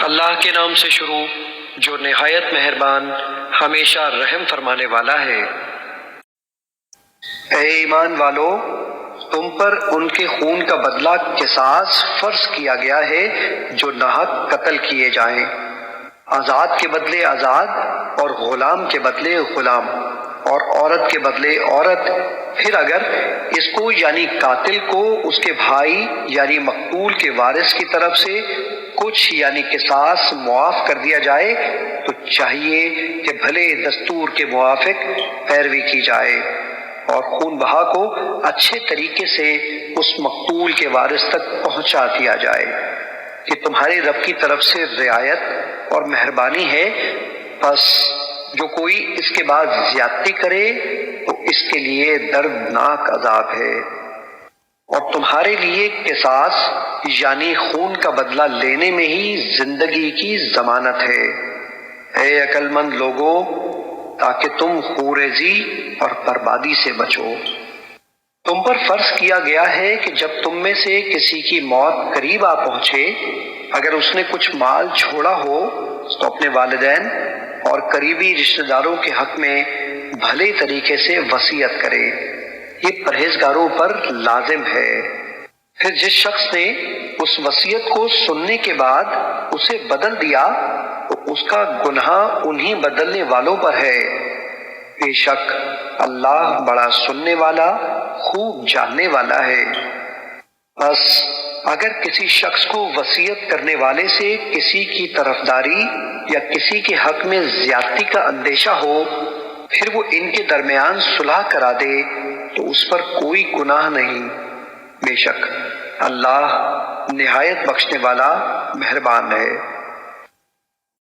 اللہ کے نام سے شروع جو نہایت مہربان ہمیشہ رحم فرمانے والا ہے۔ اے ایمان والو، تم پر ان کے خون کا بدلہ قصاص فرض کیا گیا ہے جو ناحق قتل کیے جائیں، آزاد کے بدلے آزاد اور غلام کے بدلے غلام اور عورت کے بدلے عورت۔ پھر اگر اس کو یعنی قاتل کو اس کے بھائی یعنی مقتول کے وارث کی طرف سے کچھ یعنی قصاص معاف کر دیا جائے تو چاہیے کہ بھلے دستور کے موافق پیروی کی جائے اور خون بہا کو اچھے طریقے سے اس مقتول کے وارث تک پہنچا دیا جائے کہ تمہارے رب کی طرف سے رعایت اور مہربانی ہے۔ پس جو کوئی اس کے بعد زیادتی کرے تو اس کے لیے دردناک عذاب ہے، اور تمہارے لیے قصاص یعنی خون کا بدلہ لینے میں ہی زندگی کی ضمانت ہے۔ اے عقل مند لوگو، تاکہ تم خوریزی اور بربادی سے بچو۔ تم پر فرض کیا گیا ہے کہ جب تم میں سے کسی کی موت قریب آ پہنچے، اگر اس نے کچھ مال چھوڑا ہو تو اپنے والدین اور قریبی رشتہ داروں کے حق میں بھلے طریقے سے وصیت کرے، یہ پرہیزگاروں پر لازم ہے۔ پھر جس شخص نے اس وصیت کو سننے کے بعد اسے بدل دیا تو اس کا گناہ انہی بدلنے والوں پر ہے۔ بے شک اللہ بڑا سننے والا خوب جاننے والا ہے۔ بس اگر کسی شخص کو وصیت کرنے والے سے کسی کی طرفداری یا کسی کے حق میں زیادتی کا اندیشہ ہو، پھر وہ ان کے درمیان صلح کرا دے تو اس پر کوئی گناہ نہیں۔ بے شک اللہ نہایت بخشنے والا مہربان ہے۔